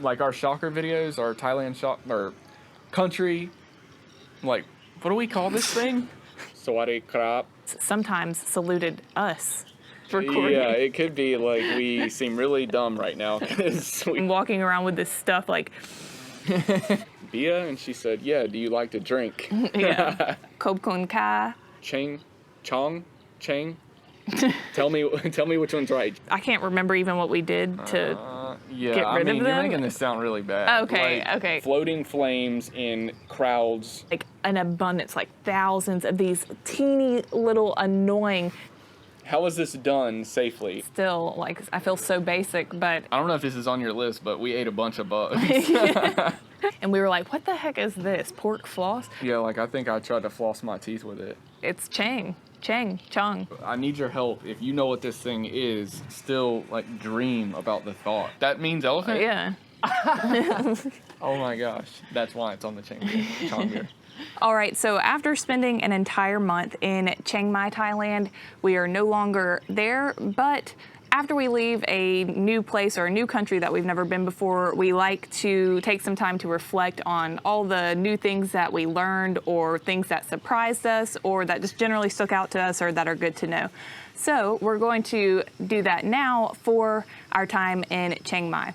like our shocker videos, our Thailand or country, like, what do we call this thing? Sawadee krap. Sometimes saluted us recording. Yeah, it could be like we seem really dumb right now because I'm walking around with this stuff like, Bia, and she said, "Yeah, do you like to drink?" yeah, Kob Kun Ka. Chang. Tell me which one's right. I can't remember even what we did to Yeah, get rid of them. You're making this sound really bad. Okay, like, okay. Floating flames in crowds. Like an abundance, like thousands of these teeny little annoying. How was this done safely? Still, like, I feel so basic, but. I don't know if this is on your list, but we ate a bunch of bugs. And we were like, what the heck is this? Pork floss? Yeah, like I think I tried to floss my teeth with it. It's Chang. I need your help. If you know what this thing is, still like dream about the thought. That means elephant? Yeah. Oh my gosh. That's why it's on the Chang beer. All right, so after spending an entire month in Chiang Mai, Thailand, we are no longer there, but after we leave a new place or a new country that we've never been before, we like to take some time to reflect on all the new things that we learned or things that surprised us or that just generally stuck out to us or that are good to know. So we're going to do that now for our time in Chiang Mai.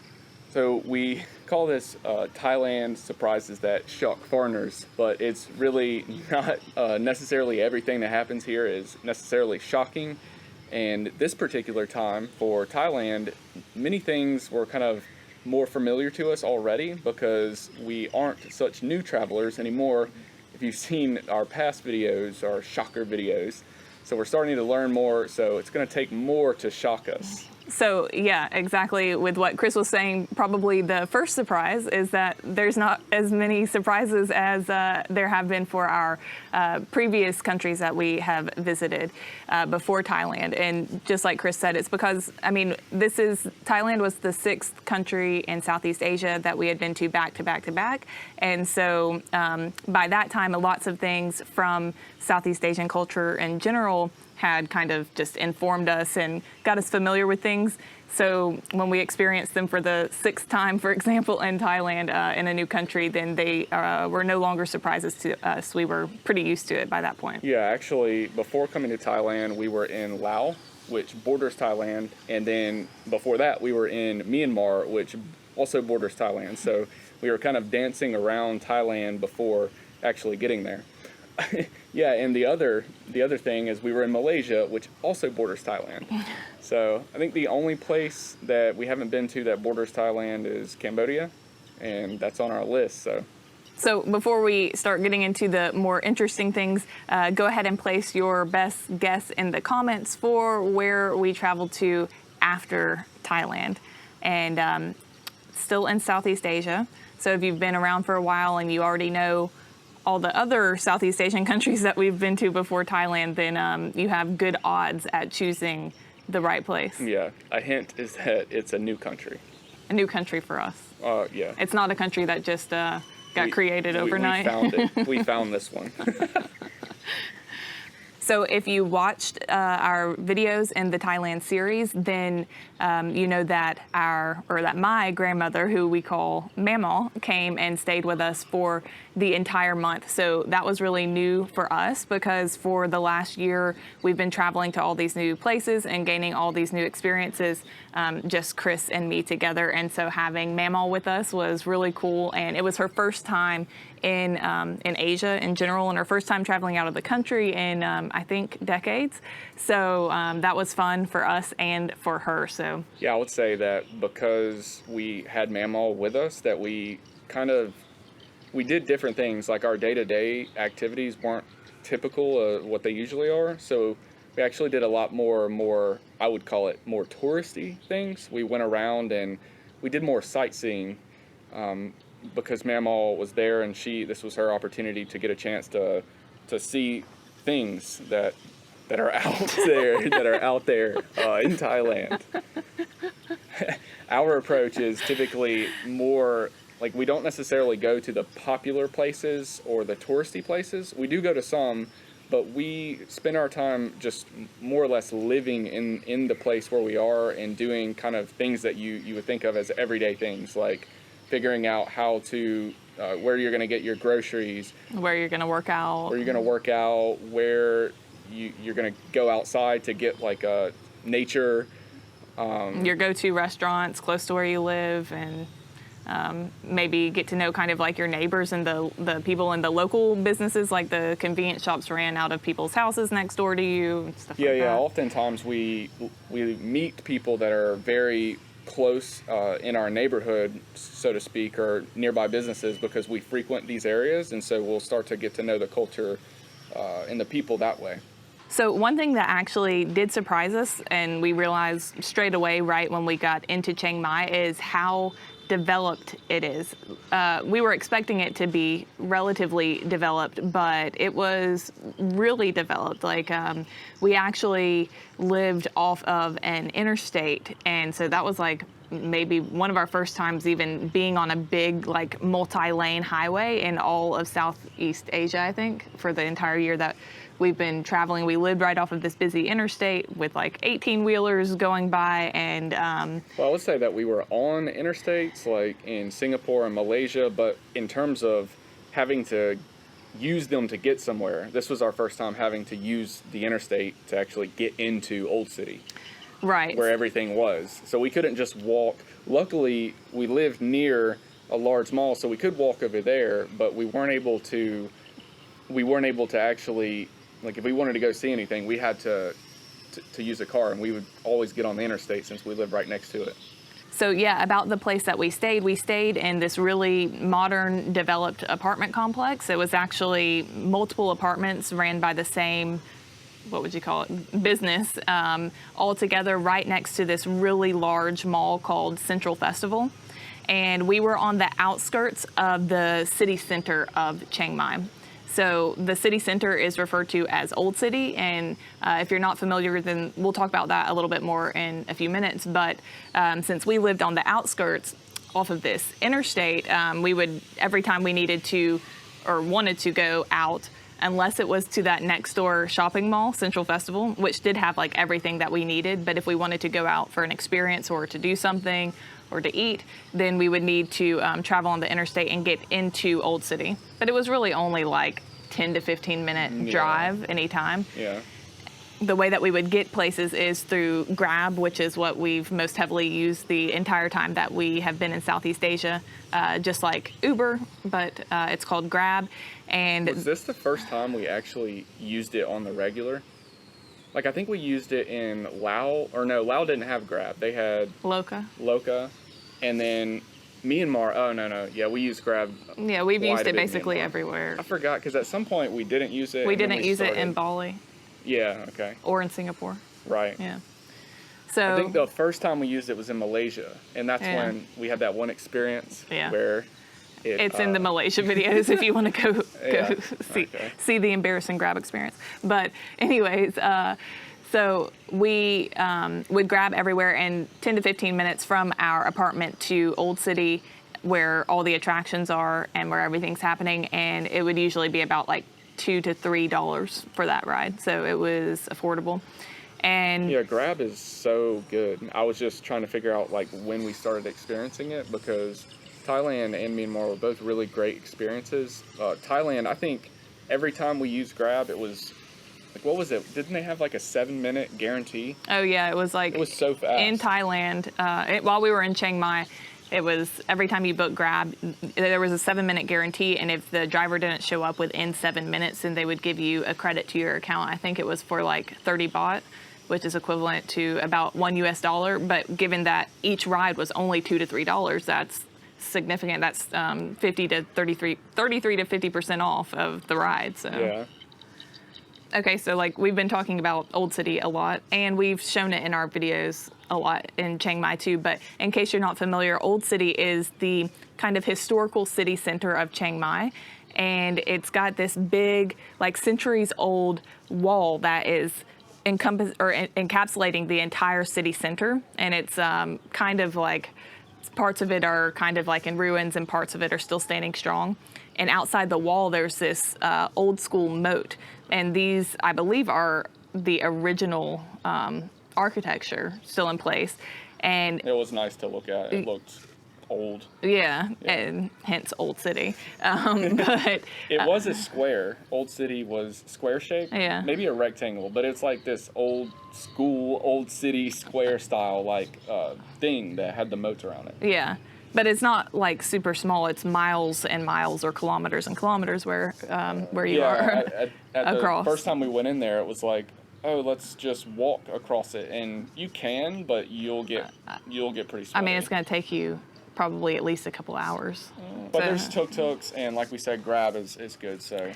So we call this Thailand Surprises that shock foreigners, but it's really not necessarily everything that happens here is necessarily shocking. And this particular time for Thailand, many things were kind of more familiar to us already because we aren't such new travelers anymore. If you've seen our past videos, our shocker videos, so we're starting to learn more, so it's going to take more to shock us. So yeah, exactly with what Chris was saying, probably the first surprise is that there's not as many surprises as there have been for our previous countries that we have visited before Thailand. And just like Chris said, it's because, I mean, Thailand was the 6th country in Southeast Asia that we had been to back to back to back. And so by that time, lots of things from Southeast Asian culture in general had kind of just informed us and got us familiar with things. So when we experienced them for the 6th time, for example, in Thailand, in a new country, then they were no longer surprises to us. We were pretty used to it by that point. Yeah, actually, before coming to Thailand, we were in Laos, which borders Thailand. And then before that, we were in Myanmar, which also borders Thailand. So we were kind of dancing around Thailand before actually getting there. Yeah, and the other thing is we were in Malaysia, which also borders Thailand. So I think the only place that we haven't been to that borders Thailand is Cambodia, and that's on our list. So before we start getting into the more interesting things, go ahead and place your best guess in the comments for where we traveled to after Thailand. And still in Southeast Asia. So if you've been around for a while and you already know all the other Southeast Asian countries that we've been to before Thailand, then you have good odds at choosing the right place. Yeah, a hint is that it's a new country. A new country for us. Yeah. It's not a country that just got created overnight. We found it. We found this one. So if you watched our videos in the Thailand series, then you know that my grandmother, who we call Mamaw, came and stayed with us for the entire month. So that was really new for us because for the last year, we've been traveling to all these new places and gaining all these new experiences, just Chris and me together. And so having Mamaw with us was really cool. And it was her first time in Asia in general, and her first time traveling out of the country in, I think, decades. So that was fun for us and for her. So yeah, I would say that because we had Mamaw with us, that we did different things. Like our day-to-day activities weren't typical of what they usually are. So we actually did a lot more, I would call it more touristy things. We went around and we did more sightseeing. Because Mamaw was there and this was her opportunity to get a chance to see things that are out there in Thailand. Our approach is typically more like we don't necessarily go to the popular places or the touristy places. We do go to some, but we spend our time just more or less living in the place where we are and doing kind of things that you would think of as everyday things, like figuring out how to where you're going to get your groceries, where you're going to work out, where you're going to go outside to get like nature. Your go-to restaurants close to where you live, and maybe get to know kind of like your neighbors and the people in the local businesses, like the convenience shops ran out of people's houses next door to you and stuff like that. Yeah. Oftentimes we meet people that are very close in our neighborhood, so to speak, or nearby businesses because we frequent these areas, and so we'll start to get to know the culture and the people that way. So one thing that actually did surprise us, and we realized straight away right when we got into Chiang Mai, is how developed it is. We were expecting it to be relatively developed, but it was really developed. Like we actually lived off of an interstate, and so that was like maybe one of our first times even being on a big like multi-lane highway in all of Southeast Asia, I think, for the entire year that we've been traveling. We lived right off of this busy interstate with like 18-wheelers going by, and well, I would say that we were on interstates like in Singapore and Malaysia, but in terms of having to use them to get somewhere, this was our first time having to use the interstate to actually get into Old City. Right. Where everything was. So we couldn't just walk. Luckily, we lived near a large mall, so we could walk over there, but we weren't able to actually, like if we wanted to go see anything, we had to use a car, and we would always get on the interstate since we lived right next to it. So yeah, about the place that we stayed in this really modern, developed apartment complex. It was actually multiple apartments ran by the same, what would you call it, business, all together right next to this really large mall called Central Festival. And we were on the outskirts of the city center of Chiang Mai. So the city center is referred to as Old City, and if you're not familiar, then we'll talk about that a little bit more in a few minutes. But since we lived on the outskirts off of this interstate, we would, every time we needed to or wanted to go out, unless it was to that next door shopping mall, Central Festival, which did have like everything that we needed. But if we wanted to go out for an experience or to do something or to eat, then we would need to travel on the interstate and get into Old City. But it was really only like 10 to 15 minute drive anytime. Yeah. The way that we would get places is through Grab, which is what we've most heavily used the entire time that we have been in Southeast Asia, just like Uber, but it's called Grab. And was this the first time we actually used it on the regular? Like, I think we used it in Laos, or no, Laos didn't have Grab. They had Loca, and then Myanmar, oh, no, yeah, we used Grab. Yeah, we've used it basically everywhere. I forgot, because at some point we didn't use it. We didn't use it in Bali. Yeah, okay. Or in Singapore. Right. Yeah. So I think the first time we used it was in Malaysia, and that's when we had that one experience where it's in the Malaysia videos if you want to go see the embarrassing Grab experience. But anyways, so we would Grab everywhere, and 10 to 15 minutes from our apartment to Old City, where all the attractions are and where everything's happening, and it would usually be about like $2 to $3 for that ride. So it was affordable. And yeah, Grab is so good. I was just trying to figure out like when we started experiencing it, because Thailand and Myanmar were both really great experiences. Thailand, I think every time we used Grab, it was like, what was it? Didn't they have like a 7-minute guarantee? Oh yeah, it was so fast. In Thailand, while we were in Chiang Mai, it was every time you book Grab, there was a 7-minute guarantee, and if the driver didn't show up within 7 minutes, then they would give you a credit to your account. I think it was for like 30 baht, which is equivalent to about $1. But given that each ride was only $2 to $3, that's significant. That's 33 to 50% off of the ride. So yeah. Okay, so like we've been talking about Old City a lot, and we've shown it in our videos a lot in Chiang Mai too, but in case you're not familiar, Old City is the kind of historical city center of Chiang Mai, and it's got this big, like centuries old wall that is encapsulating the entire city center, and it's kind of like parts of it are kind of like in ruins and parts of it are still standing strong. And outside the wall, there's this old school moat. And these, I believe, are the original architecture still in place. And it was nice to look at. It looked old. Yeah, and hence Old City. But It was a square. Old City was square shaped. Yeah. Maybe a rectangle, but it's like this old school, old city square style like thing that had the moats around it. yeah, but it's not like super small. It's miles and miles or kilometers and kilometers where you are At the across. first time we went in there, it was like, oh, let's just walk across it, and you can, but you'll get pretty sweaty. I mean, it's going to take you probably at least a couple hours. But So- there's tuk-tuks, and like we said, Grab is good, so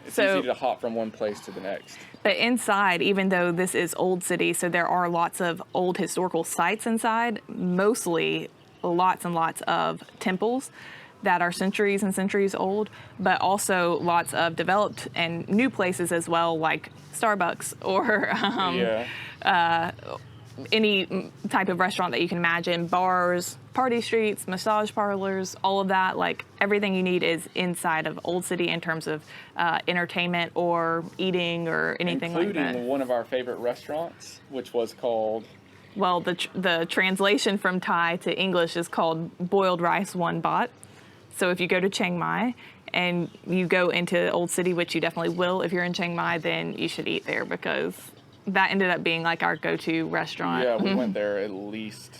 it's easy to hop from one place to the next. But inside, even though this is Old City, so there are lots of old historical sites inside, mostly lots and lots of temples that are centuries and centuries old, but also lots of developed and new places as well, like Starbucks or any type of restaurant that you can imagine, bars, party streets, massage parlors, all of that. Like everything you need is inside of Old City in terms of entertainment or eating or anything like that. Including one of our favorite restaurants, which was called... Well, the translation from Thai to English is called Boiled Rice One Baht. So if you go to Chiang Mai and you go into Old City, which you definitely will if you're in Chiang Mai, then you should eat there because that ended up being like our go-to restaurant. Yeah, we went there at least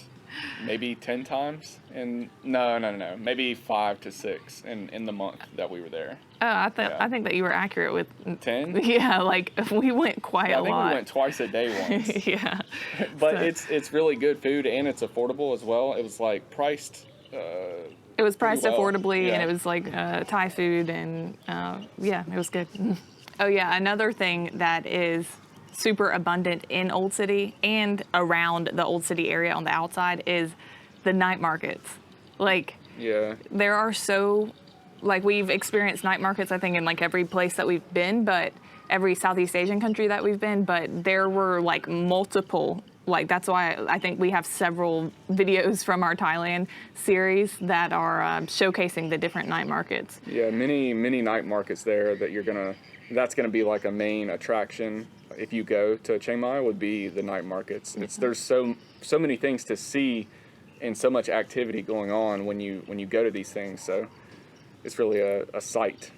maybe 10 times. No, maybe 5 to 6 in the month that we were there. Oh, I think that you were accurate with 10? Yeah, like we went quite a I think lot. we went twice a day once. Yeah. But So- it's really good food, and it's affordable as well. It was like priced... It was priced well, affordably, yeah. and it was like Thai food, and yeah, it was good. Oh yeah, another thing that is super abundant in Old City and around the Old City area on the outside is the night markets. Like Yeah. there are we've experienced night markets, I think, in like every place that we've been, but every Southeast Asian country that we've been, but there were like multiple. Like that's why I think we have several videos from our Thailand series that are showcasing the different night markets. Yeah, many night markets there that that's gonna be like a main attraction if you go to Chiang Mai would be the night markets. There's so many things to see and so much activity going on when you go to these things. So it's really a sight.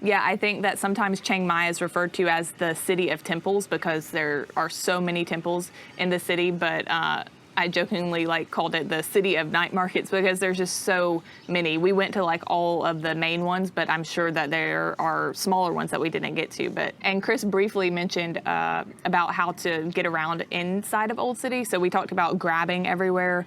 Yeah, I think that sometimes Chiang Mai is referred to as the city of temples because there are so many temples in the city, but I jokingly called it the city of night markets because there's just so many. We went to all of the main ones, but I'm sure that there are smaller ones that we didn't get to. And Chris briefly mentioned about how to get around inside of Old City. So we talked about grabbing everywhere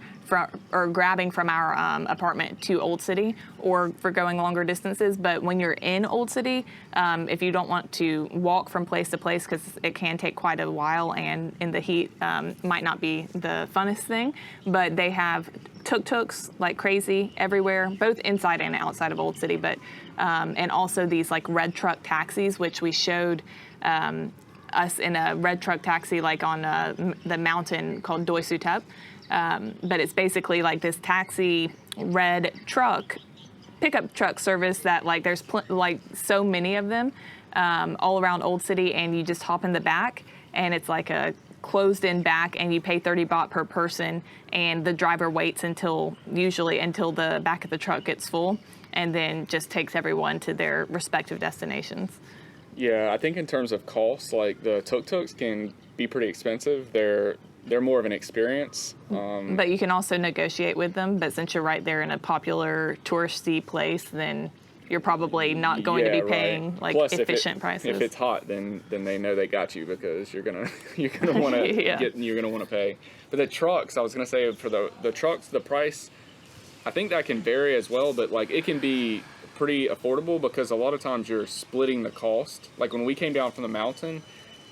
grabbing from our apartment to Old City or for going longer distances. But when you're in Old City, if you don't want to walk from place to place because it can take quite a while and in the heat might not be the funnest thing, but they have tuk-tuks like crazy everywhere, both inside and outside of Old City, but and also these red truck taxis, which we showed us in a red truck taxi on the mountain called Doi Sutep. But it's basically this taxi red truck, pickup truck service that there's so many of them all around Old City, and you just hop in the back, and it's like a closed-in back, and you pay 30 baht per person, and the driver waits usually until the back of the truck gets full, and then just takes everyone to their respective destinations. Yeah, I think in terms of costs, the tuk-tuks can be pretty expensive. They're more of an experience. But you can also negotiate with them. But since you're right there in a popular touristy place, then you're probably not going to be paying Plus, efficient prices. If it's hot, then they know they got you because you're gonna want to you're gonna want to pay. But the trucks, I was gonna say for the trucks, the price, I think that can vary as well. But it can be pretty affordable because a lot of times you're splitting the cost. Like when we came down from the mountain,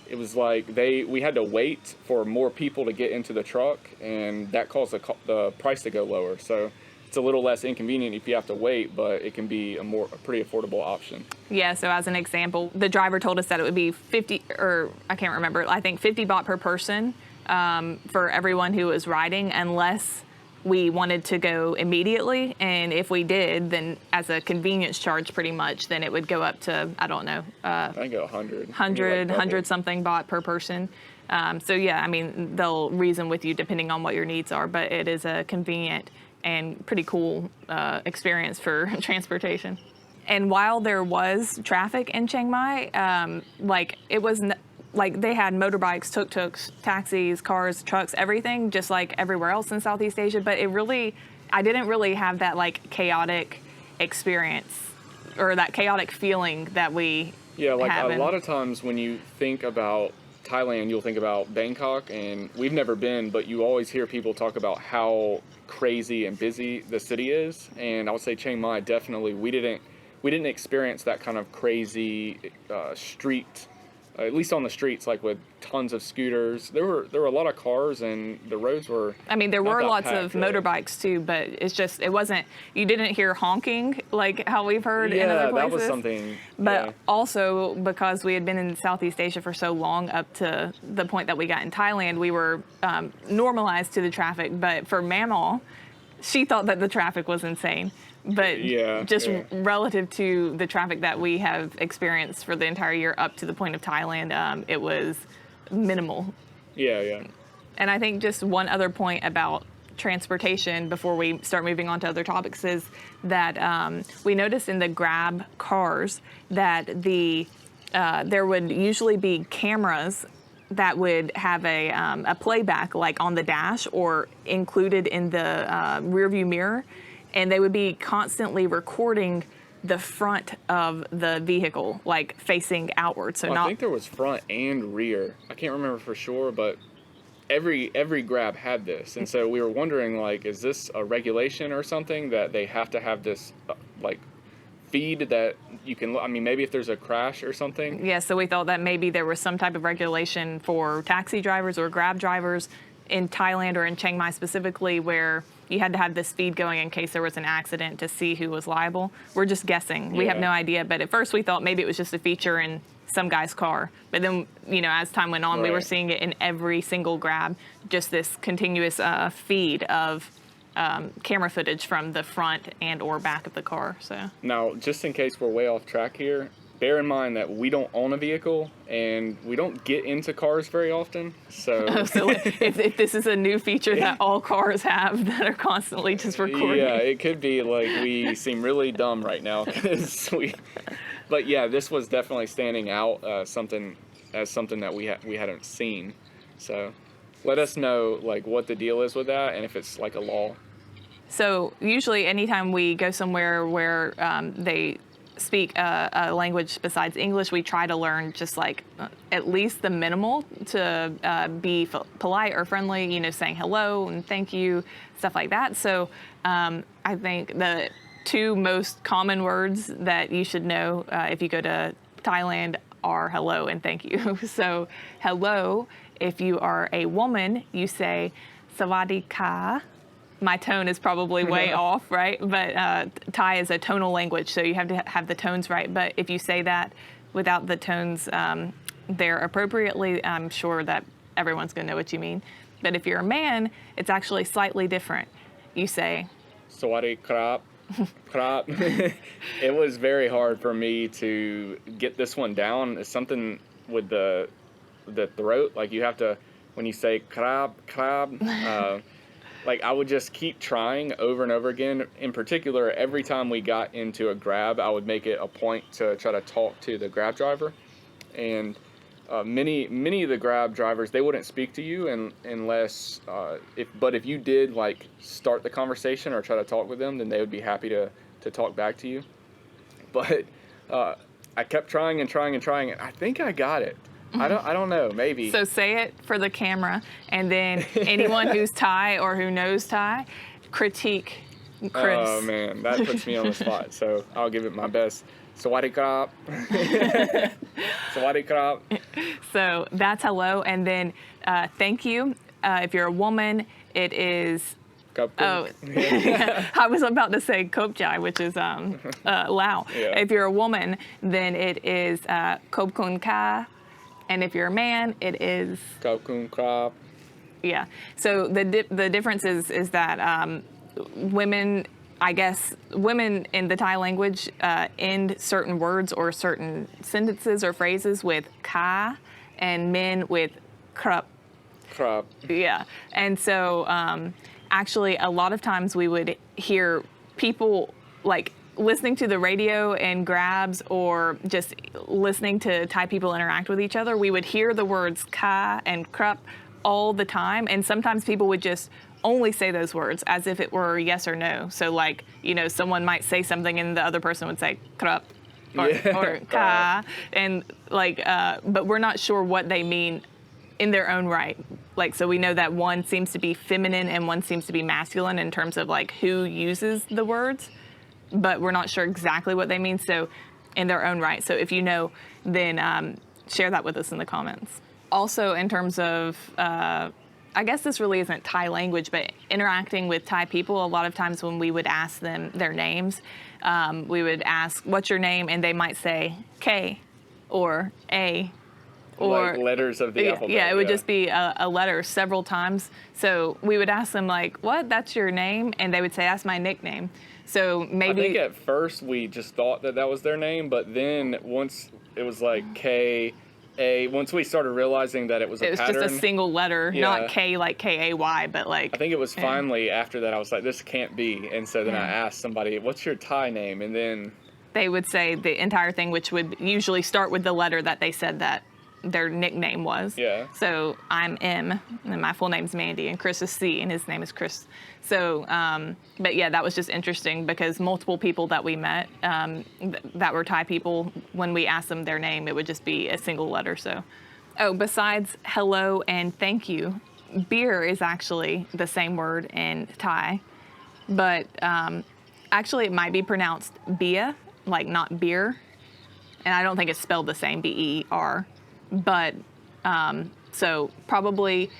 it was we had to wait for more people to get into the truck, and that caused the price to go lower. So it's a little less inconvenient if you have to wait, but it can be a pretty affordable option. Yeah, so as an example, the driver told us that it would be 50, or I can't remember, I think 50 baht per person for everyone who was riding, unless we wanted to go immediately, and if we did, then as a convenience charge pretty much, then it would go up to, I don't know, I think 100. 100 something baht per person. So yeah, I mean, they'll reason with you depending on what your needs are, but it is a convenient and pretty cool experience for transportation. And while there was traffic in Chiang Mai, like it was like they had motorbikes, tuk-tuks, taxis, cars, trucks, everything, just like everywhere else in Southeast Asia. But I didn't really have that like chaotic experience or that chaotic feeling that we like have a lot of times when you think about Thailand, you'll think about Bangkok, and we've never been, but you always hear people talk about how crazy and busy the city is. And I would say Chiang Mai, definitely, we didn't experience that kind of crazy street, at least on the streets, like with tons of scooters. There were a lot of cars, and the roads were. I mean, there not were that lots packed, of really. motorbikes too, but it wasn't. You didn't hear honking like how we've heard in other places. Yeah, that was something. But yeah. also because we had been in Southeast Asia for so long, up to the point that we got in Thailand, we were normalized to the traffic. But for Mamaw, she thought that the traffic was insane. But relative to the traffic that we have experienced for the entire year up to the point of Thailand, it was minimal. Yeah. And I think just one other point about transportation before we start moving on to other topics is that we noticed in the Grab cars that there would usually be cameras that would have a playback like on the dash or included in the rear view mirror, and they would be constantly recording the front of the vehicle, like facing outward. So I think there was front and rear. I can't remember for sure, but every Grab had this, and so we were wondering, like, is this a regulation or something that they have to have this like feed that you can? I mean, maybe if there's a crash or something. Yeah, so we thought that maybe there was some type of regulation for taxi drivers or Grab drivers in Thailand or in Chiang Mai specifically, where you had to have this feed going in case there was an accident to see who was liable. We're just guessing. We have no idea. But at first we thought maybe it was just a feature in some guy's car. But then, as time went on, we were seeing it in every single Grab, just this continuous feed of camera footage from the front and or back of the car. So now, just in case we're way off track here, bear in mind that we don't own a vehicle and we don't get into cars very often. So, if this is a new feature that all cars have that are constantly just recording. Yeah, it could be like we seem really dumb right now because But yeah, this was definitely standing out something that we hadn't seen. So let us know like what the deal is with that and if it's like a law. So usually anytime we go somewhere where they speak a language besides English, we try to learn just like at least the minimal to be polite or friendly, saying hello and thank you, stuff like that. So I think the two most common words that you should know if you go to Thailand are hello and thank you. So hello, if you are a woman, you say sawadee ka. My tone is probably way off, right? But Thai is a tonal language, so you have to have the tones right. But if you say that without the tones there appropriately, I'm sure that everyone's going to know what you mean. But if you're a man, it's actually slightly different. You say, Sawadee krap. Krap. It was very hard for me to get this one down. It's something with the throat. Like you have to, when you say krab, like I would just keep trying over and over again. In particular, every time we got into a Grab, I would make it a point to try to talk to the Grab driver. And many of the Grab drivers, they wouldn't speak to you unless if you did like start the conversation or try to talk with them, then they would be happy to talk back to you. But I kept trying and I think I got it. I don't know, maybe. So say it for the camera, and then anyone who's Thai or who knows Thai, critique Chris. Oh man, that puts me on the spot. So I'll give it my best. Sawadee krap. Sawadee krap. So that's hello, and then thank you. If you're a woman, it is. Oh, I was about to say kopchai, which is Lao. Yeah. If you're a woman, then it is kopkun ka. And if you're a man, it is Kopkun krap. Yeah. So the difference is that women, I guess, women in the Thai language end certain words or certain sentences or phrases with ka, and men with krup. Krap. Yeah. And so actually, a lot of times we would hear people like listening to the radio and grabs, or just listening to Thai people interact with each other. We would hear the words ka and krup all the time, and sometimes people would just only say those words as if it were yes or no. So like, someone might say something and the other person would say krup or ka, and like, but we're not sure what they mean in their own right. Like, so we know that one seems to be feminine and one seems to be masculine in terms of like who uses the words, but we're not sure exactly what they mean. So in their own right. So if you know, then share that with us in the comments. Also, in terms of, I guess this really isn't Thai language, but interacting with Thai people, a lot of times when we would ask them their names, we would ask, what's your name? And they might say K or A. Or like letters of the alphabet. Yeah, it would just be a letter several times. So we would ask them like, what, that's your name? And they would say, that's my nickname. So maybe... I think at first we just thought that was their name, but then once it was like K, A, once we started realizing that it was a pattern. It was just a single letter, not K like K-A-Y, but like... I think it was finally after that I was like, this can't be. And so then I asked somebody, what's your Thai name? And then... they would say the entire thing, which would usually start with the letter that they said that their nickname was. Yeah. So I'm M, and my full name's Mandy, and Chris is C, and his name is Chris. So, but yeah, that was just interesting because multiple people that we met that were Thai people, when we asked them their name, it would just be a single letter. So, besides hello and thank you, beer is actually the same word in Thai, but actually it might be pronounced bia, like not beer, and I don't think it's spelled the same, B-E-R. But so probably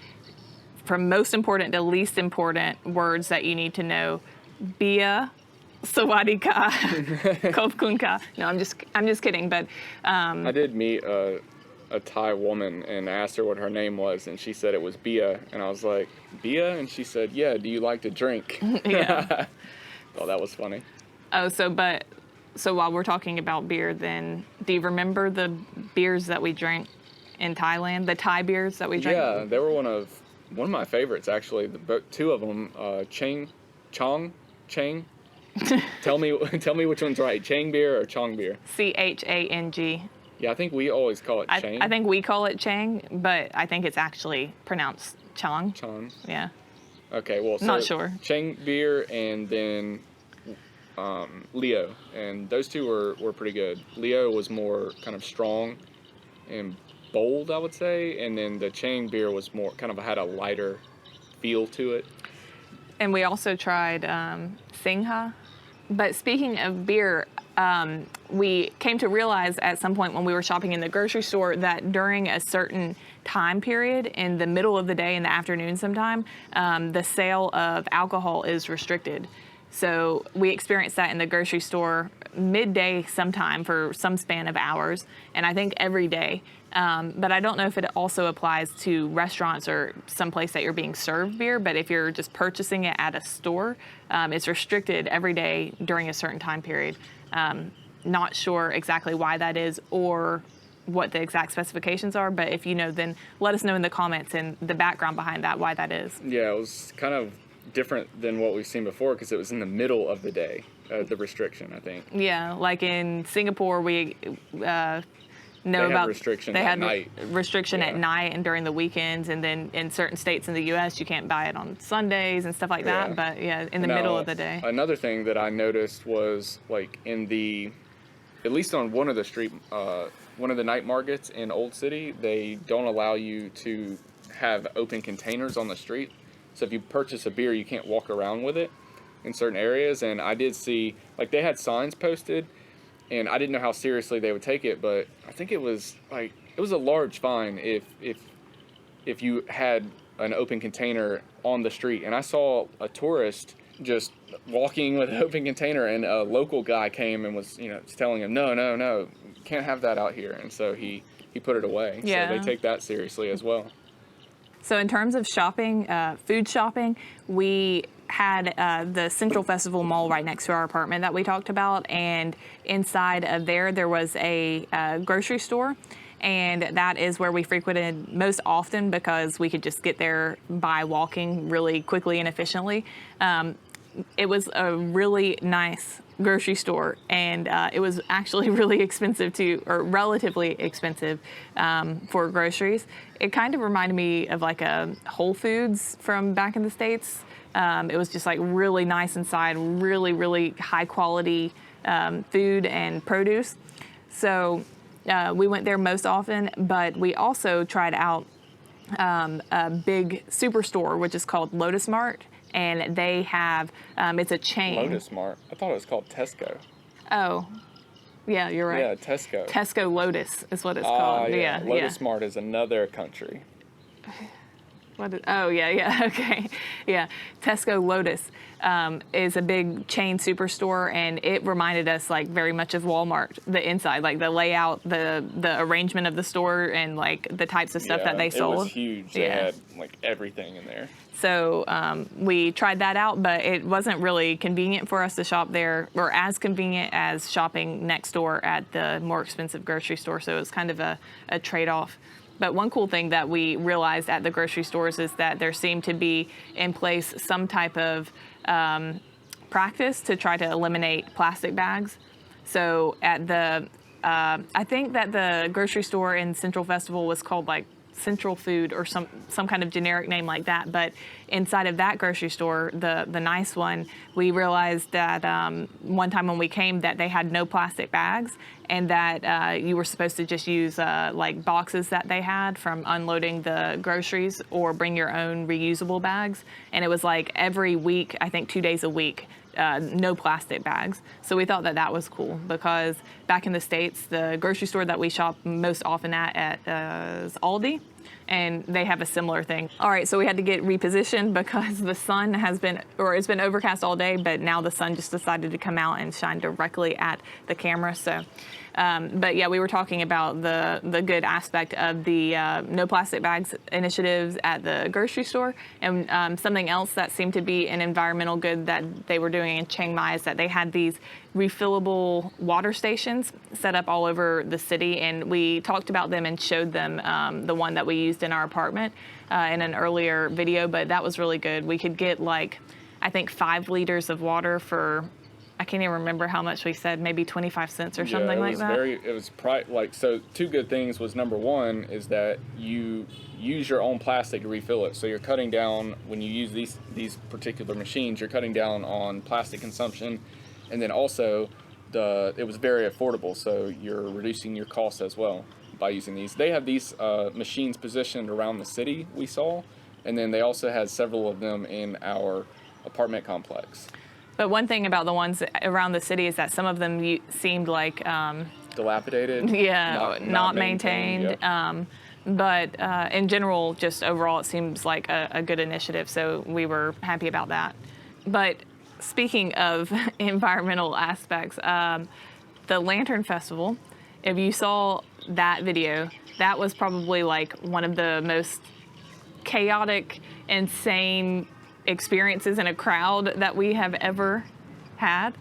from most important to least important words that you need to know, Bia, Sawadee ka, Khop kun ka. No, I'm just kidding. But I did meet a Thai woman and asked her what her name was, and she said it was Bia, and I was like, Bia? And she said, yeah, do you like to drink? Yeah. Thought that was funny. Oh, so while we're talking about beer, then do you remember the beers that we drank in Thailand? The Thai beers that we drank? Yeah, they were one of my favorites actually. Two of them, Chang. Tell me which one's right, Chang beer or Chong beer? Chang. Yeah, I think we always call it Chang. I think we call it Chang, but I think it's actually pronounced Chong. Chong. Yeah. Okay, well, so not sure. Chang beer and then Leo, and those two were pretty good. Leo was more kind of strong and bold, I would say, and then the Chang beer was more kind of had a lighter feel to it. And we also tried Singha. But speaking of beer, we came to realize at some point when we were shopping in the grocery store that during a certain time period in the middle of the day, in the afternoon sometime, the sale of alcohol is restricted. So we experienced that in the grocery store midday sometime for some span of hours, and I think every day. But I don't know if it also applies to restaurants or someplace that you're being served beer, but if you're just purchasing it at a store, it's restricted every day during a certain time period. Not sure exactly why that is or what the exact specifications are, but if you know, then let us know in the comments and the background behind that, why that is. Yeah, it was kind of different than what we've seen before because it was in the middle of the day, the restriction, I think. Yeah, like in Singapore, we know about restrictions they at had night. Restriction at night and during the weekends, and then in certain states in the U.S. you can't buy it on Sundays and stuff like that. But yeah, in the middle of the day. Another thing that I noticed was like at least on one of the night markets in Old City, they don't allow you to have open containers on the street. So if you purchase a beer, you can't walk around with it in certain areas. And I did see, like, they had signs posted, and I didn't know how seriously they would take it, but I think it was a large fine if you had an open container on the street. And I saw a tourist just walking with an open container, and a local guy came and was, telling him, no, can't have that out here. And so he put it away. Yeah. So they take that seriously as well. So in terms of shopping, food shopping, we had the Central Festival Mall right next to our apartment that we talked about, and inside of there was a grocery store, and that is where we frequented most often because we could just get there by walking really quickly and efficiently. It was a really nice grocery store, and it was actually really expensive too, or relatively expensive for groceries. It kind of reminded me of like a Whole Foods from back in the States. It was just like really nice inside, really, really high quality food and produce. So we went there most often, but we also tried out a big superstore, which is called Lotus Mart. And they have, it's a chain. Lotus Mart. I thought it was called Tesco. Oh, yeah, you're right. Yeah, Tesco. Tesco Lotus is what it's called. Yeah. Lotus Mart is another country. Oh, yeah, okay. Yeah, Tesco Lotus is a big chain superstore, and it reminded us like very much of Walmart, the inside, like the layout, the arrangement of the store, and like the types of stuff that they sold. It was huge. They had like everything in there. So we tried that out, but it wasn't really convenient for us to shop there, or as convenient as shopping next door at the more expensive grocery store. So it was kind of a trade-off. But one cool thing that we realized at the grocery stores is that there seemed to be in place some type of practice to try to eliminate plastic bags. So at the, I think that the grocery store in Central Festival was called like Central Food or some kind of generic name like that. But inside of that grocery store, the nice one, we realized that one time when we came that they had no plastic bags, and that you were supposed to just use like boxes that they had from unloading the groceries, or bring your own reusable bags. And it was like every week, I think 2 days a week, no plastic bags. So we thought that that was cool, because back in the States, the grocery store that we shop most often at is Aldi, and they have a similar thing. All right, so we had to get repositioned because the sun has been, or it's been overcast all day, but now the sun just decided to come out and shine directly at the camera. So, but yeah, we were talking about the good aspect of the no plastic bags initiatives at the grocery store, and something else that seemed to be an environmental good that they were doing in Chiang Mai is that they had these refillable water stations set up all over the city, and we talked about them and showed them the one that we used in our apartment in an earlier video. But that was really good. We could get like, I think 5 liters of water for, I can't even remember how much we said, maybe 25 cents or something like that. It was like, so 2 good things was, number one is that you use your own plastic to refill it. So you're cutting down, when you use these particular machines, you're cutting down on plastic consumption. And then also it was very affordable. So you're reducing your costs as well by using these. They have these machines positioned around the city, we saw. And then they also had several of them in our apartment complex. But one thing about the ones around the city is that some of them seemed like dilapidated. Yeah, not maintained. Yeah. But in general, just overall, it seems like a good initiative. So we were happy about that. But speaking of environmental aspects, the Lantern Festival, if you saw that video, that was probably like one of the most chaotic, insane experiences in a crowd that we have ever had.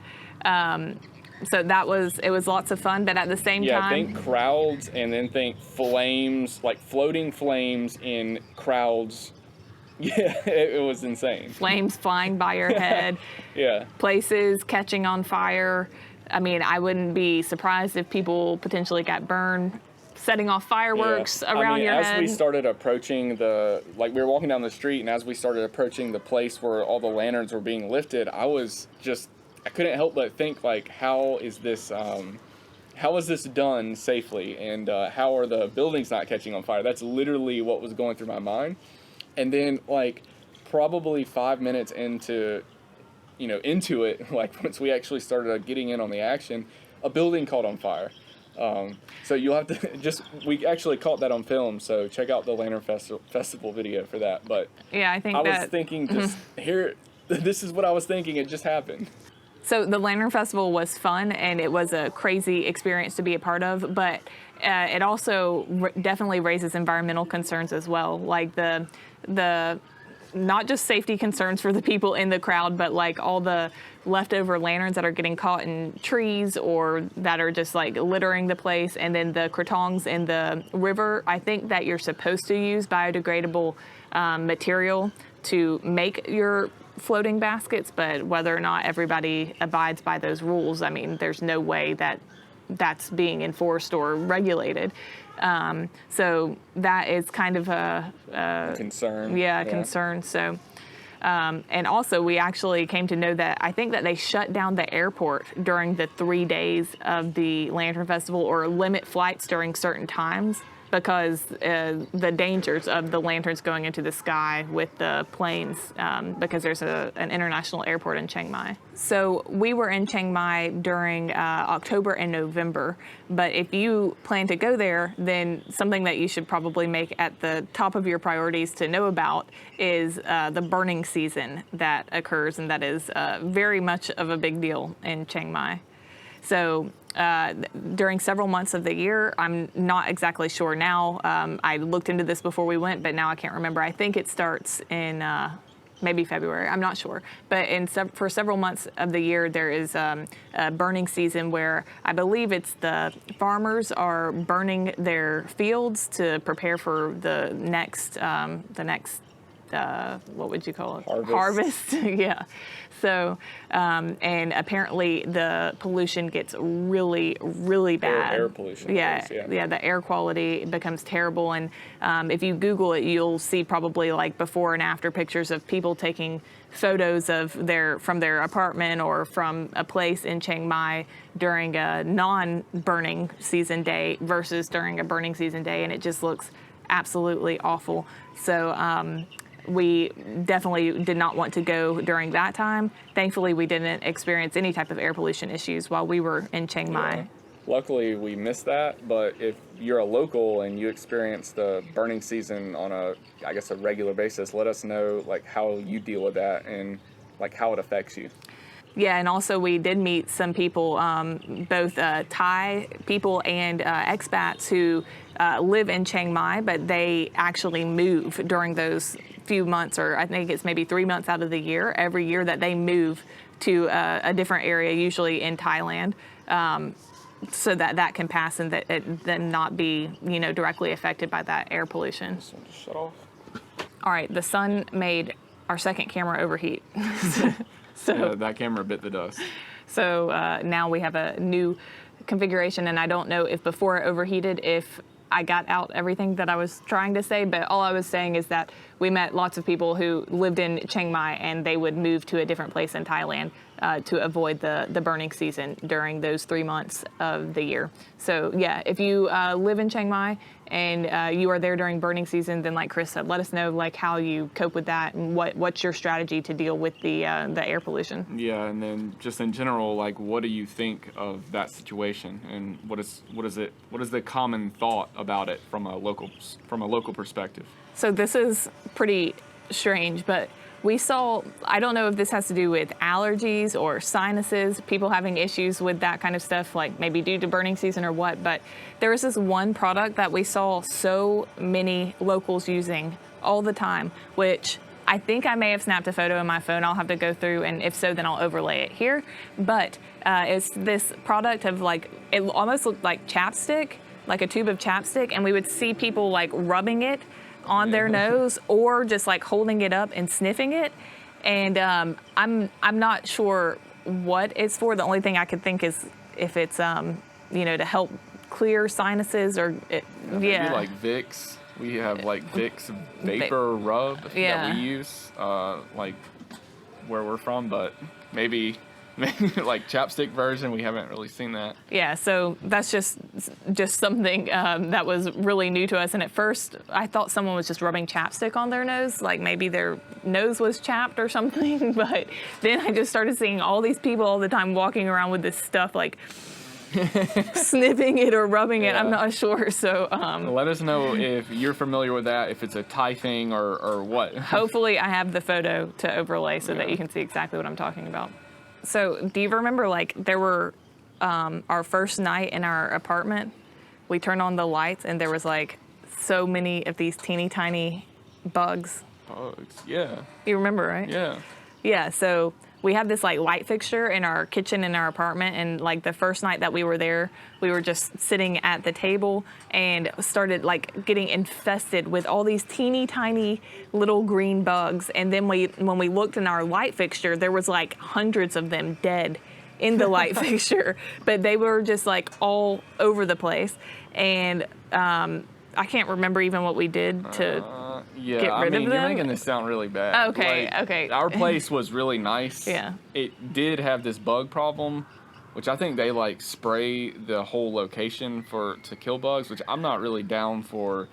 So it was lots of fun, but at the same time... Yeah, think crowds, and then think flames, like floating flames in crowds. Yeah, it was insane. Flames flying by your head. Yeah. Places catching on fire. I mean, I wouldn't be surprised if people potentially got burned setting off fireworks around your head. As we started approaching we were walking down the street, and as we started approaching the place where all the lanterns were being lifted, I couldn't help but think, like, how is this done safely, and how are the buildings not catching on fire? That's literally what was going through my mind. And then, like, probably 5 minutes into it, like, once we actually started getting in on the action, a building caught on fire. So you'll have to we actually caught that on film, so check out the Lantern Festival video for that. But yeah, I was thinking, this is what I was thinking, it just happened. So the Lantern Festival was fun, and it was a crazy experience to be a part of, but it also definitely raises environmental concerns as well. Like the not just safety concerns for the people in the crowd, but like all the leftover lanterns that are getting caught in trees or that are just like littering the place. And then the croutons in the river, I think that you're supposed to use biodegradable material to make your floating baskets, but whether or not everybody abides by those rules, I mean, there's no way that that's being enforced or regulated. So that is kind of a concern. Yeah, concern. So, and also we actually came to know that I think that they shut down the airport during the 3 days of the Lantern Festival, or limit flights during certain times, because the dangers of the lanterns going into the sky with the planes, because there's an international airport in Chiang Mai. So we were in Chiang Mai during October and November, but if you plan to go there, then something that you should probably make at the top of your priorities to know about is the burning season that occurs, and that is very much of a big deal in Chiang Mai. So during several months of the year, I'm not exactly sure now. I looked into this before we went, but now I can't remember. I think it starts in maybe February. I'm not sure. But for several months of the year, there is a burning season where I believe it's the farmers are burning their fields to prepare for the next what would you call it? Harvest. Yeah. So, and apparently the pollution gets really, really bad. Air pollution. Yeah, yeah. The air quality becomes terrible. And if you Google it, you'll see probably like before and after pictures of people taking photos of from their apartment or from a place in Chiang Mai during a non-burning season day versus during a burning season day. And it just looks absolutely awful. So, we definitely did not want to go during that time. Thankfully, we didn't experience any type of air pollution issues while we were in Chiang Mai. Yeah. Luckily, we missed that, but if you're a local and you experience the burning season on a regular basis, let us know like how you deal with that and like how it affects you. Yeah, and also we did meet some people, both Thai people and expats who live in Chiang Mai, but they actually move during those few months, or I think it's maybe 3 months out of the year, every year that they move to a different area, usually in Thailand, so that can pass and that it then not be, directly affected by that air pollution. Shut off. All right, the sun made our second camera overheat. So yeah, that camera bit the dust. So now we have a new configuration, and I don't know if before it overheated, if I got out everything that I was trying to say, but all I was saying is that we met lots of people who lived in Chiang Mai, and they would move to a different place in Thailand to avoid the burning season during those 3 months of the year. So yeah, if you live in Chiang Mai and you are there during burning season, then like Chris said, let us know like how you cope with that and what's your strategy to deal with the air pollution. Yeah, and then just in general, like what do you think of that situation, and what is the common thought about it from a local perspective? So this is pretty strange, but we saw, I don't know if this has to do with allergies or sinuses, people having issues with that kind of stuff, like maybe due to burning season or what, but there was this one product that we saw so many locals using all the time, which I think I may have snapped a photo in my phone. I'll have to go through, and if so, then I'll overlay it here. But it's this product of like, it almost looked like chapstick, like a tube of chapstick, and we would see people like rubbing it on their nose or just like holding it up and sniffing it. And I'm not sure what it's for. The only thing I could think is if it's to help clear sinuses or maybe like Vicks. We have like Vicks vapor rub that we use like where we're from, but maybe like chapstick version, we haven't really seen that. Yeah, so that's just something that was really new to us. And at first, I thought someone was just rubbing chapstick on their nose, like maybe their nose was chapped or something. But then I just started seeing all these people all the time walking around with this stuff, like sniffing it or rubbing it. I'm not sure. So let us know if you're familiar with that, if it's a Thai thing or what. Hopefully, I have the photo to overlay so that you can see exactly what I'm talking about. So do you remember, like, there were our first night in our apartment, we turned on the lights and there was like so many of these teeny tiny bugs Bugs. Yeah. You remember, right? Yeah. Yeah, so we had this like light fixture in our kitchen in our apartment, and like the first night that we were there, we were just sitting at the table and started like getting infested with all these teeny tiny little green bugs. And then when we looked in our light fixture, there was like hundreds of them dead in the light fixture, but they were just like all over the place. And I can't remember even what we did to Yeah, get rid of you're them. making this sound really bad. Okay, okay. Our place was really nice. Yeah. It did have this bug problem, which I think they like spray the whole location to kill bugs, which I'm not really down for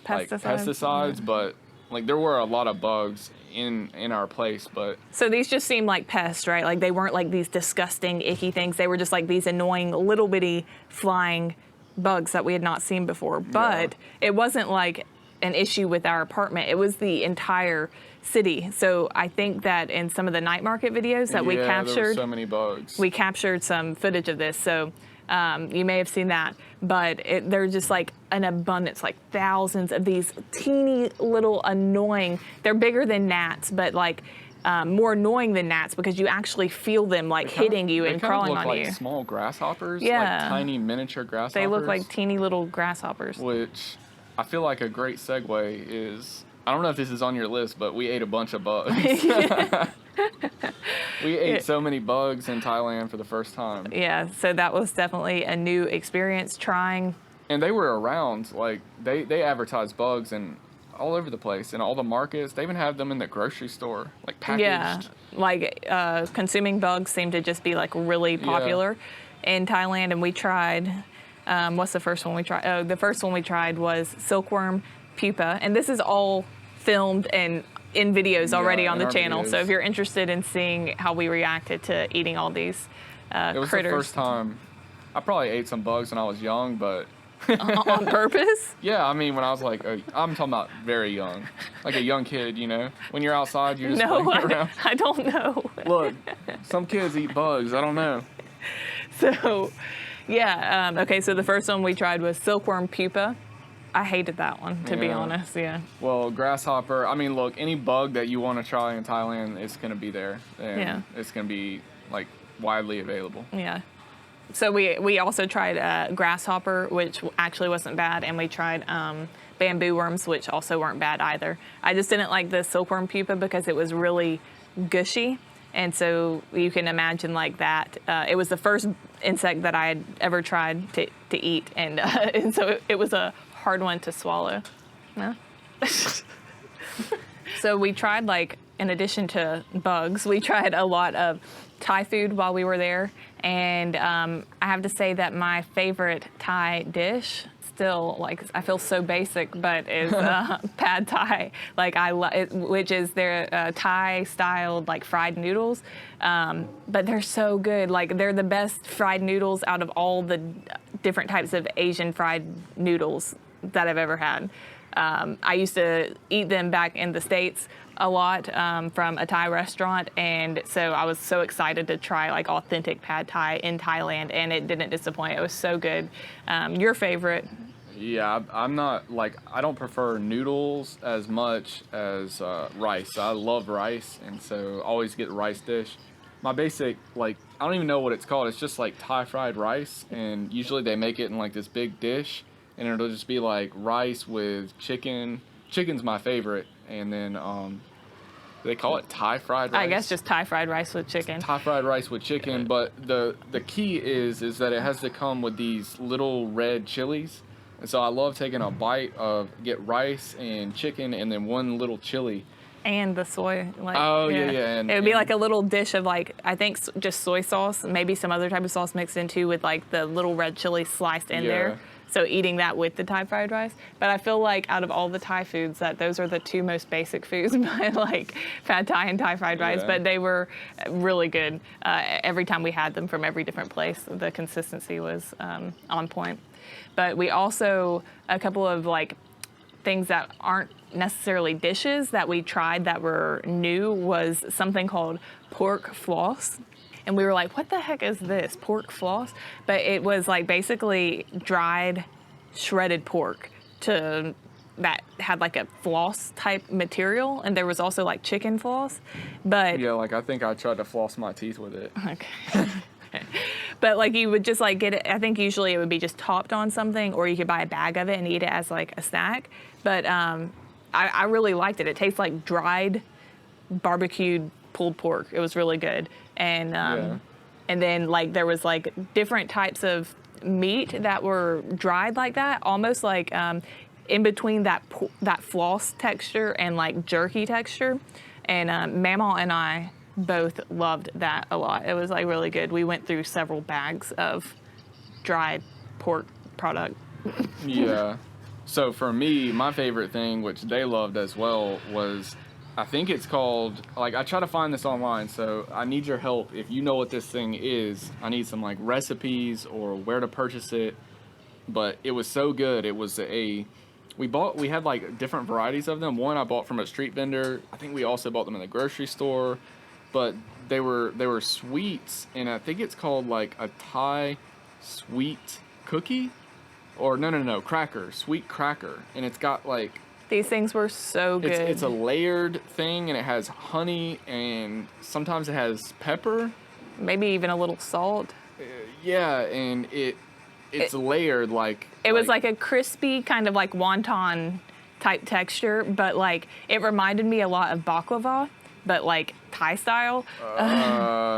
like pesticides, but like there were a lot of bugs in our place, but so these just seemed like pests, right? Like they weren't like these disgusting, icky things. They were just like these annoying little bitty flying bugs that we had not seen before. But it wasn't like an issue with our apartment. It was the entire city. So I think that in some of the night market videos that we captured, there were so many bugs. We captured some footage of this. So you may have seen that, but they're just like an abundance, like thousands of these teeny little annoying, they're bigger than gnats, but like more annoying than gnats because you actually feel them like hitting you and crawling on you. They look like small grasshoppers, Yeah. like tiny miniature grasshoppers. They look like teeny little grasshoppers. Which I feel like a great segue is, I don't know if this is on your list, but we ate a bunch of bugs. We ate so many bugs in Thailand for the first time. Yeah, so that was definitely a new experience trying. And they were around, like, they advertised bugs and all over the place, in all the markets. They even have them in the grocery store, like packaged. Yeah, like consuming bugs seem to just be like really popular in Thailand. And we tried, what's the first one we tried? Oh, the first one we tried was silkworm pupa. And this is all filmed and in videos already on the channel. Videos. So if you're interested in seeing how we reacted to eating all these It was critters. the first time. I probably ate some bugs when I was young, but on purpose? yeah, I mean, when I was like, I'm talking about very young, like a young kid, you know? When you're outside, you're just No, playing around. I don't know. Look, some kids eat bugs. I don't know. So, yeah, okay, so the first one we tried was silkworm pupa. I hated that one, to be honest, yeah. Well, grasshopper, I mean, look, any bug that you want to try in Thailand, it's going to be there. And it's going to be, like, widely available. Yeah. So we also tried grasshopper, which actually wasn't bad, and we tried bamboo worms, which also weren't bad either. I just didn't like the silkworm pupa because it was really gushy, and so you can imagine like that. It was the first insect that I had ever tried to eat, and so it was a hard one to swallow. No? So we tried, like, in addition to bugs, we tried a lot of Thai food while we were there. And I have to say that my favorite Thai dish, still, like, I feel so basic, but is pad Thai. Like, which is their Thai-styled, like, fried noodles. But they're so good. Like, they're the best fried noodles out of all the different types of Asian fried noodles that I've ever had. I used to eat them back in the States a lot from a Thai restaurant, and so I was so excited to try like authentic pad Thai in Thailand, and it didn't disappoint. It was so good. Your favorite? Yeah, I'm not, like, I don't prefer noodles as much as rice. I love rice, and so I always get rice dish. My basic, like, I don't even know what it's called. It's just like Thai fried rice, and usually they make it in like this big dish, and it'll just be like rice with chicken. Chicken's my favorite, and then they call it Thai fried rice. I guess just Thai fried rice with chicken. Thai fried rice with chicken, but the key is that it has to come with these little red chilies. And so I love taking a bite of, get rice and chicken and then one little chili. And the soy. Like, yeah. It would be like a little dish of, like, I think just soy sauce, maybe some other type of sauce mixed into with like the little red chili sliced in there. So eating that with the Thai fried rice. But I feel like out of all the Thai foods, that those are the two most basic foods, like pad Thai and Thai fried rice. But they were really good. Every time we had them from every different place, the consistency was on point. But we also, a couple of like things that aren't necessarily dishes that we tried that were new was something called pork floss. And we were like, what the heck is this, pork floss? But it was like basically dried, shredded pork to that had like a floss type material, and there was also like chicken floss, but Yeah, like I think I tried to floss my teeth with it. okay. But like you would just like get it. I think usually it would be just topped on something, or you could buy a bag of it and eat it as like a snack. But I really liked it. It tastes like dried barbecued pulled pork. It was really good. And then like there was like different types of meat that were dried like that, almost like in between that floss texture and like jerky texture. And Mamaw and I both loved that a lot. It was like really good. We went through several bags of dried pork product. Yeah. So for me, my favorite thing, which they loved as well, was I think it's called, like, I try to find this online, so I need your help. If you know what this thing is, I need some like recipes or where to purchase it. But it was so good. It was we had like different varieties of them. One I bought from a street vendor. I think we also bought them in the grocery store. But they were sweets, and I think it's called like a Thai sweet cookie, or no, cracker, sweet cracker, and it's got like These things were so good. it's a layered thing, and it has honey, and sometimes it has pepper. Maybe even a little salt. Yeah, and it's layered like. It was like a crispy kind of like wonton type texture, but like it reminded me a lot of baklava, but like Thai style.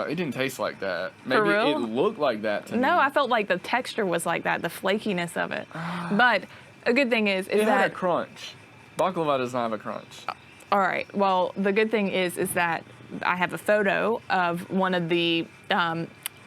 It didn't taste like that. Maybe real? it looked like that to me. No, I felt like the texture was like that, the flakiness of it. But a good thing is it had that a crunch. Baklava does not have a crunch. all right. Well, the good thing is that I have a photo of one of the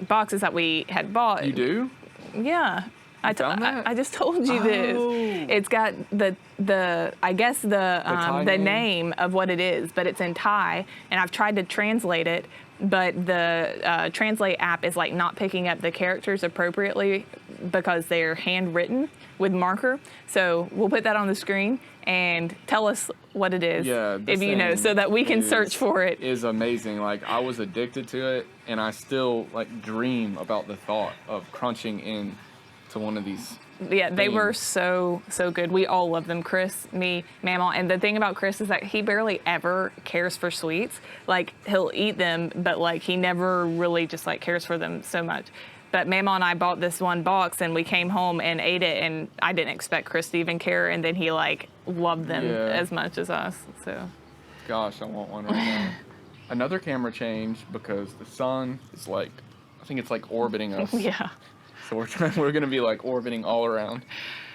boxes that we had bought. You do? Yeah. found that? I just told you this. Oh. It's got the I guess Thai the name? name of what it is, but it's in Thai, and I've tried to translate it, but the translate app is like not picking up the characters appropriately because they're handwritten with marker. So we'll put that on the screen and tell us what it is, Yeah, if you know, so that we can search for it. Is amazing. Like, I was addicted to it, and I still like dream about the thought of crunching in to one of these. Yeah, they were things. so good. We all love them. Chris, me, Mamaw. And the thing about Chris is that he barely ever cares for sweets. Like, he'll eat them, but like he never really just like cares for them so much. But Mamaw and I bought this one box, and we came home and ate it, and I didn't expect Chris to even care, and then he like loved them as much as us. So Gosh, I want one right now. Another camera change because the sun is like, I think it's like orbiting us. yeah. So we're gonna be like orbiting all around.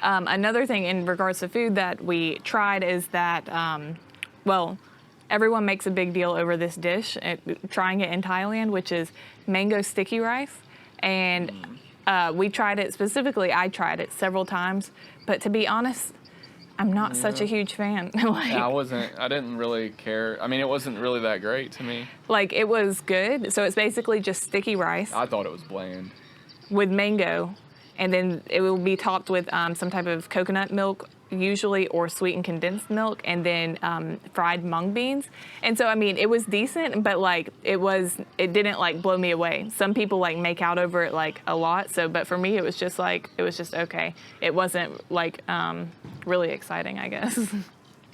Another thing in regards to food that we tried is that, well, everyone makes a big deal over this dish, trying it in Thailand, which is mango sticky rice. And we tried it specifically. I tried it several times, but to be honest, I'm not such a huge fan. Like, Yeah, I didn't really care. I mean, it wasn't really that great to me. like it was good. So it's basically just sticky rice I thought it was bland. with mango, and then it will be topped with some type of coconut milk, usually, or sweetened condensed milk, and then fried mung beans. And so, I mean, it was decent, but like it didn't like blow me away. Some people like make out over it like a lot. So, but for me, it was just okay. It wasn't like really exciting, I guess.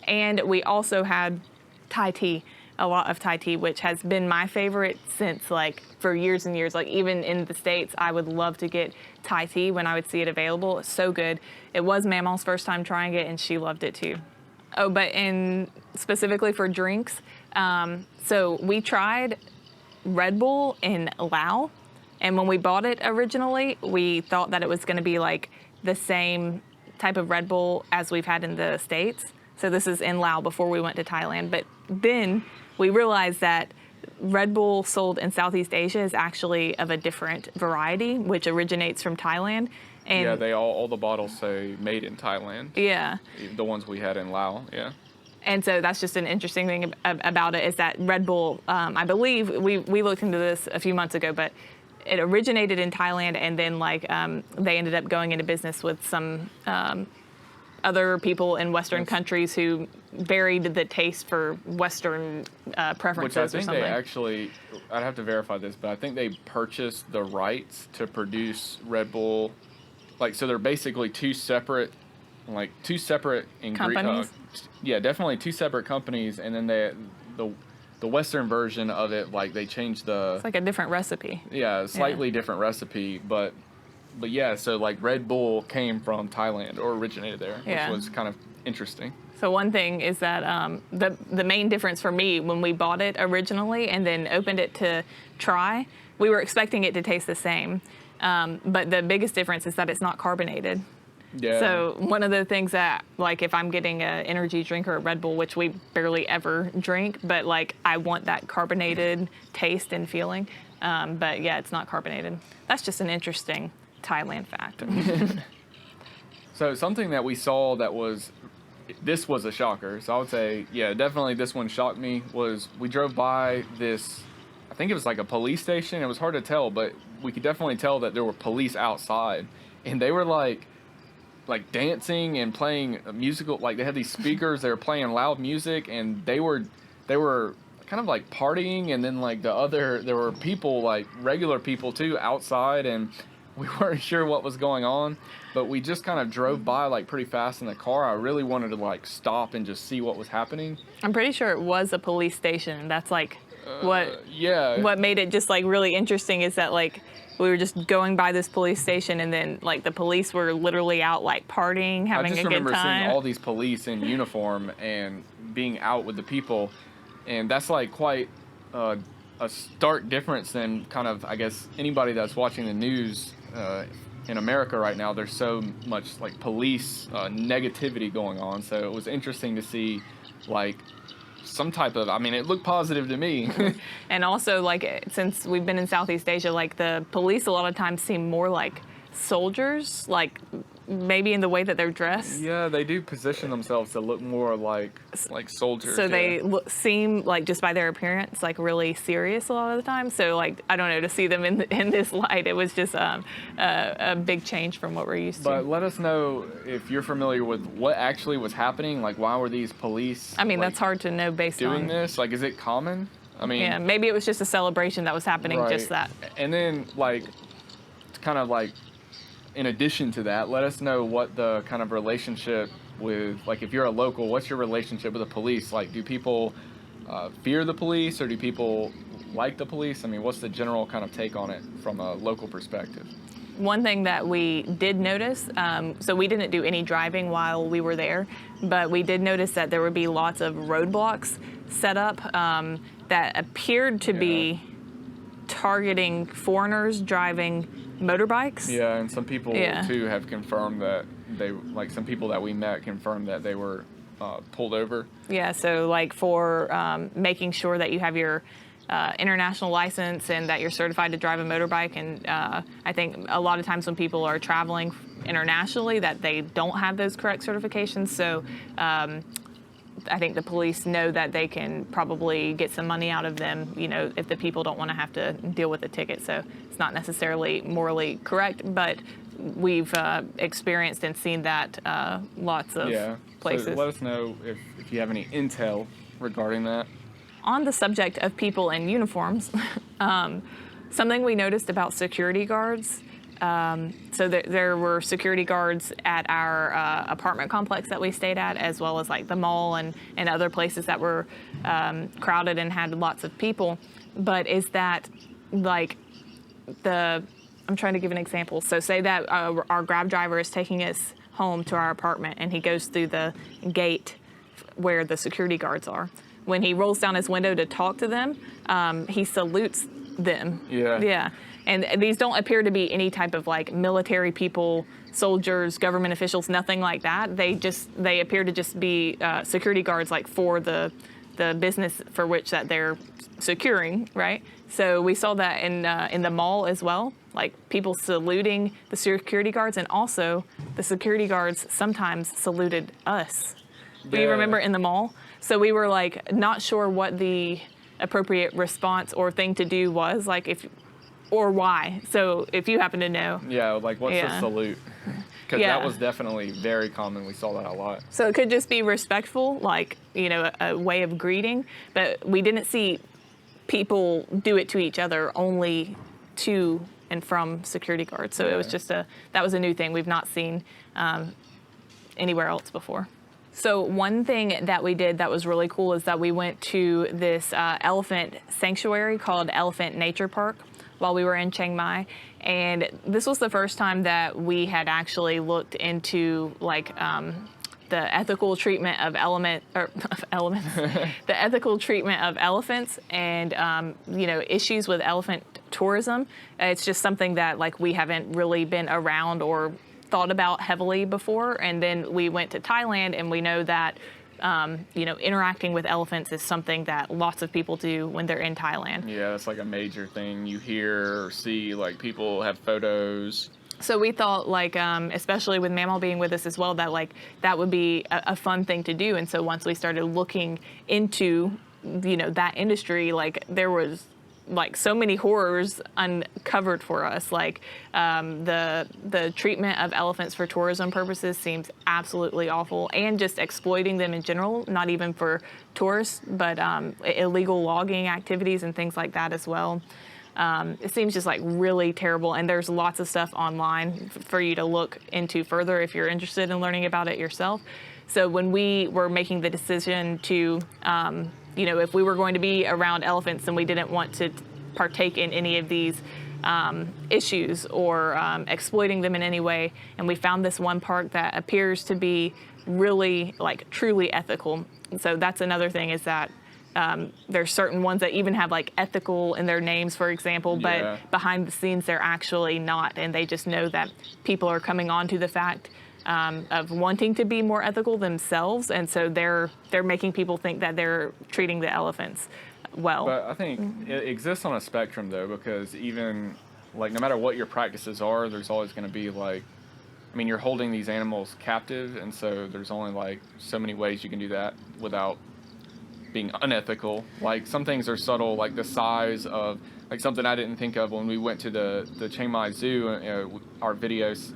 And we also had Thai tea. A lot of Thai tea, which has been my favorite since like for years and years. Like even in the States, I would love to get Thai tea when I would see it available. It's so good. It was Mamaw's first time trying it, and she loved it too. Oh, but specifically for drinks, so we tried Red Bull in Laos, and when we bought it originally, we thought that it was going to be like the same type of Red Bull as we've had in the States. So this is in Laos before we went to Thailand. But then we realized that Red Bull sold in Southeast Asia is actually of a different variety, which originates from Thailand. And Yeah, all the bottles say made in Thailand. yeah. The ones we had in Laos, yeah. And so that's just an interesting thing about it is that Red Bull, I believe, we looked into this a few months ago, but it originated in Thailand, and then like they ended up going into business with some other people in Western countries who varied the taste for Western preferences Which I or think something. they actually, I'd have to verify this, but I think they purchased the rights to produce Red Bull. Like, so they're basically two separate like two separate Companies? Yeah, definitely two separate companies, and then the Western version of it, like they changed It's like a different recipe. slightly different recipe, but yeah, so like Red Bull came from Thailand or originated there, which was kind of interesting. So one thing is that the main difference for me when we bought it originally and then opened it to try, we were expecting it to taste the same, but the biggest difference is that it's not carbonated. Yeah. So one of the things that, like, if I'm getting an energy drink or a Red Bull, which we barely ever drink, but like I want that carbonated taste and feeling. But yeah, it's not carbonated. That's just an interesting Thailand fact. So something that we saw this was a shocker. So I would say, yeah, definitely this one shocked me, was we drove by this, I think it was like a police station. It was hard to tell, but we could definitely tell that there were police outside, and they were like dancing and playing musical, like they had these speakers, they were playing loud music, and they were kind of like partying, and then like there were people, like regular people too, outside, and we weren't sure what was going on, but we just kind of drove by like pretty fast in the car. I really wanted to like stop and just see what was happening. I'm pretty sure it was a police station. That's like what made it just like really interesting, is that like we were just going by this police station, and then like the police were literally out like partying, having a good time. I just remember seeing all these police in uniform and being out with the people, and that's like quite a stark difference than kind of, I guess, anybody that's watching the news in America right now. There's so much like police negativity going on, so it was interesting to see like some type of, I mean, it looked positive to me. And also, like, since we've been in Southeast Asia, like the police a lot of times seem more like soldiers, like maybe in the way that they're dressed. Yeah, they do position themselves to look more like soldiers. So they seem like, just by their appearance, like really serious a lot of the time. So like, I don't know, to see them in this light, it was just a big change from what we're used to. But let us know if you're familiar with what actually was happening. Like, why were these police? I mean, that's hard to know based on doing this. Like, is it common? I mean, yeah, maybe it was just a celebration that was happening, right. Just that. And then like, kind of like, in addition to that, let us know what the kind of relationship with, like, if you're a local, what's your relationship with the police? Like, do people fear the police, or do people like the police? I mean, what's the general kind of take on it from a local perspective? One thing that we did notice, so we didn't do any driving while we were there, but we did notice that there would be lots of roadblocks set up that appeared to be targeting foreigners driving motorbikes. Yeah, and some people too have confirmed that some people that we met confirmed that they were pulled over. Yeah, so like for making sure that you have your international license and that you're certified to drive a motorbike. And I think a lot of times when people are traveling internationally, that they don't have those correct certifications. So I think the police know that they can probably get some money out of them, you know, if the people don't want to have to deal with the ticket. So it's not necessarily morally correct, but we've experienced and seen that lots of places. So let us know if you have any intel regarding that. On the subject of people in uniforms, something we noticed about security guards. So there were security guards at our apartment complex that we stayed at, as well as like the mall and other places that were crowded and had lots of people. But is that like I'm trying to give an example. So say that our Grab driver is taking us home to our apartment, and he goes through the gate where the security guards are. When he rolls down his window to talk to them, he salutes them. Yeah. And these don't appear to be any type of like military people, soldiers, government officials, nothing like that. They appear to just be security guards, like for the business for which that they're securing, right? So we saw that in the mall as well, like people saluting the security guards, and also the security guards sometimes saluted us. Do you remember in the mall? So we were like not sure what the appropriate response or thing to do was, like or why. So if you happen to know. Yeah, like what's the salute? Because that was definitely very common. We saw that a lot. So it could just be respectful, like, you know, a way of greeting, but we didn't see people do it to each other, only to and from security guards. So it was just that was a new thing we've not seen anywhere else before. So one thing that we did that was really cool is that we went to this elephant sanctuary called Elephant Nature Park while we were in Chiang Mai. And this was the first time that we had actually looked into like the ethical treatment of the ethical treatment of elephants and issues with elephant tourism. It's just something that like we haven't really been around or thought about heavily before. And then we went to Thailand, and we know that interacting with elephants is something that lots of people do when they're in Thailand. Yeah, it's like a major thing you hear or see, like people have photos. So we thought, like, especially with Mammal being with us as well, that like that would be a fun thing to do. And so once we started looking into, that industry, like there was like so many horrors uncovered for us. Like the treatment of elephants for tourism purposes seems absolutely awful, and just exploiting them in general, not even for tourists, but illegal logging activities and things like that as well. It seems just like really terrible, and there's lots of stuff online for you to look into further if you're interested in learning about it yourself. So when we were making the decision to, if we were going to be around elephants and we didn't want to partake in any of these issues or exploiting them in any way, and we found this one park that appears to be really like truly ethical. So that's another thing, is that there's certain ones that even have like ethical in their names, for example, but behind the scenes they're actually not, and they just know that people are coming on to the fact of wanting to be more ethical themselves, and so they're making people think that they're treating the elephants well. But I think it exists on a spectrum though, because even like no matter what your practices are, there's always going to be like, I mean, you're holding these animals captive, and so there's only like so many ways you can do that without being unethical. Like some things are subtle, like the size of, like something I didn't think of when we went to the Chiang Mai Zoo. Our videos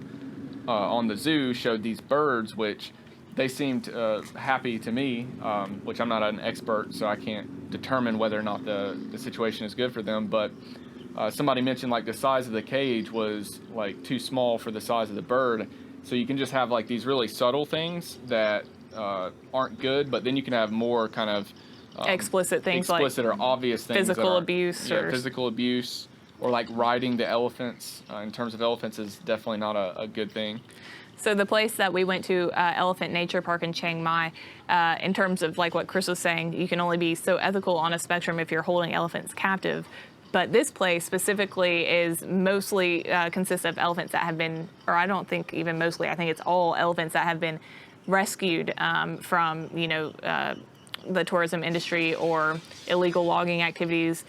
on the zoo showed these birds, which they seemed happy to me, which I'm not an expert, so I can't determine whether or not the situation is good for them. But somebody mentioned like the size of the cage was like too small for the size of the bird. So you can just have like these really subtle things that aren't good, but then you can have more kind of explicit things, explicit like or obvious things, physical abuse, or physical abuse, or like riding the elephants. In terms of elephants, is definitely not a good thing. So the place that we went to, Elephant Nature Park in Chiang Mai, in terms of like what Chris was saying, you can only be so ethical on a spectrum if you're holding elephants captive. But this place specifically is mostly consists of elephants that have been, or I don't think even mostly, I think it's all elephants that have been rescued from, the tourism industry or illegal logging activities,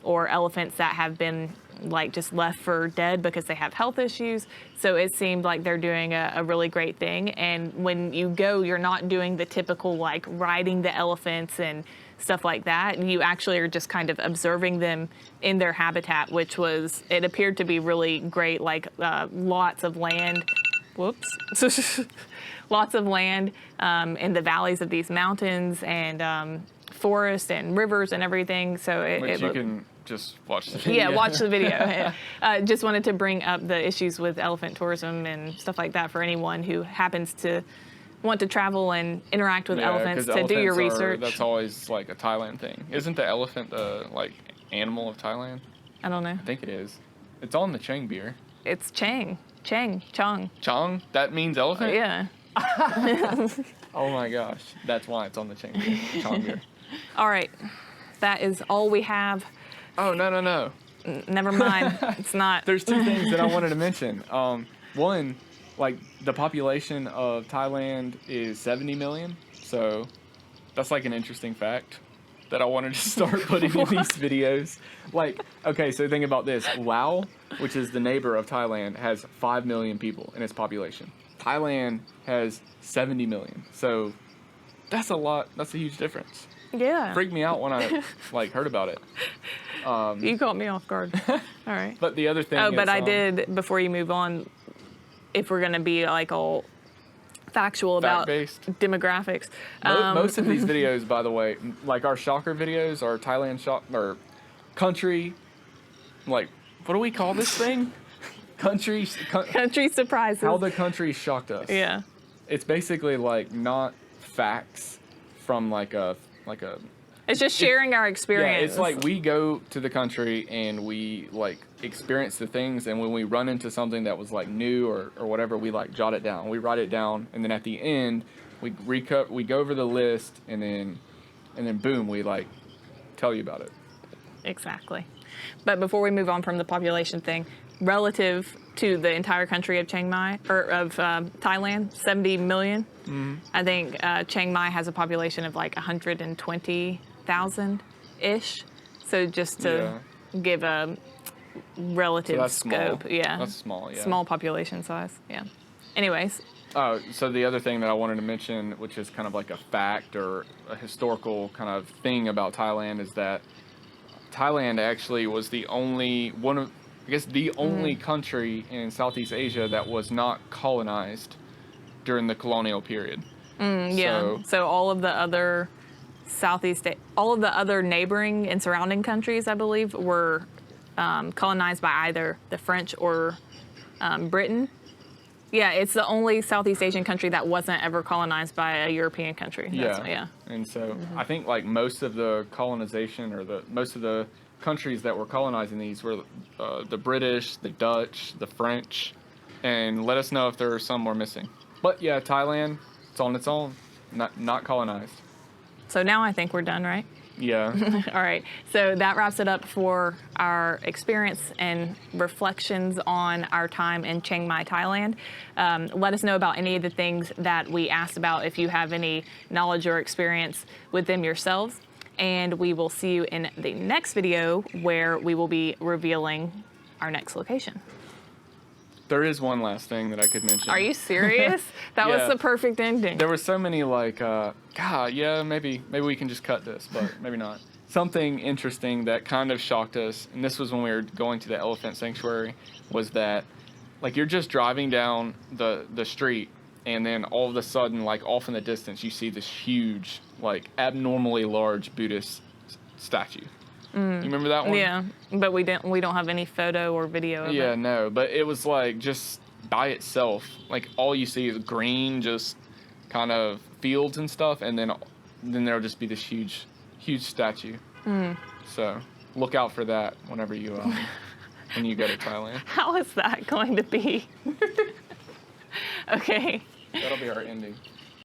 or elephants that have been like just left for dead because they have health issues. So it seemed like they're doing a really great thing. And when you go, you're not doing the typical like riding the elephants and stuff like that. You actually are just kind of observing them in their habitat, which was, it appeared to be really great, like lots of land. Whoops. Lots of land in the valleys of these mountains, and forests and rivers and everything. So Which you can just watch the video. Yeah, watch the video. Just wanted to bring up the issues with elephant tourism and stuff like that for anyone who happens to want to travel and interact with elephants, to do your research. That's always like a Thailand thing. Isn't the elephant the like animal of Thailand? I don't know. I think it is. It's on the Chang beer. It's Chang. Chang. Chang? That means elephant? Yeah. Oh my gosh. That's why it's on the Chang beer. Chang beer. All right. That is all we have. Oh, no. Never mind. It's not. There's two things that I wanted to mention. One, like the population of Thailand is 70 million. So that's like an interesting fact that I wanted to start putting in these videos. Like, okay, so think about this. Laos, which is the neighbor of Thailand, has 5 million people in its population. Thailand has 70 million. So that's a lot. That's a huge difference. Yeah. Freaked me out when I like heard about it. You caught me off guard. All right. But the other thing is, but I did, before you move on, if we're going to be like all factual about demographics. Most of these videos, by the way, like our shocker videos, our Thailand or country, like, what do we call this thing? Country surprises. How the country shocked us. Yeah. It's basically like not facts from like a It's just sharing our yeah, experience. it's like we go to the country and we like experience the things, and when we run into something that was like new or whatever, we like jot it down. We write it down, and then at the end we we go over the list, and then boom, we like tell you about it. Exactly. But before we move on from the population thing, relative to the entire country of Chiang Mai, or of Thailand, 70 million, I think Chiang Mai has a population of like 120,000-ish. So just to give a relative So that's scope. small. Yeah. That's small, yeah. Small population size, yeah. Anyways, So the other thing that I wanted to mention, which is kind of like a fact or a historical kind of thing about Thailand, is that Thailand actually was the only the only country in Southeast Asia that was not colonized during the colonial period. yeah. So all of the other all of the other neighboring and surrounding countries, I believe, were colonized by either the French or Britain. Yeah, it's the only Southeast Asian country that wasn't ever colonized by a European country. Yeah. And so I think like most of the colonization or most of the countries that were colonizing these were the British, the Dutch, the French, and let us know if there are some more missing. But yeah, Thailand, it's on its own, not colonized. So now I think we're done, right? Yeah. All right. So that wraps it up for our experience and reflections on our time in Chiang Mai, Thailand. Let us know about any of the things that we asked about if you have any knowledge or experience with them yourselves. And we will see you in the next video where we will be revealing our next location. There is one last thing that I could mention. Are you serious? That was the perfect ending. There were so many like, God, yeah, maybe we can just cut this, but maybe not. Something interesting that kind of shocked us, and this was when we were going to the elephant sanctuary, was that like you're just driving down the street, and then all of a sudden, like off in the distance, you see this huge, like abnormally large Buddhist statue. You remember that one? Yeah, but we don't have any photo or video of it. Yeah, no, but it was like just by itself, like all you see is green, just kind of fields and stuff, and then there'll just be this huge statue. So look out for that whenever you when you go to Thailand. How is that going to be? Okay. That'll be our ending.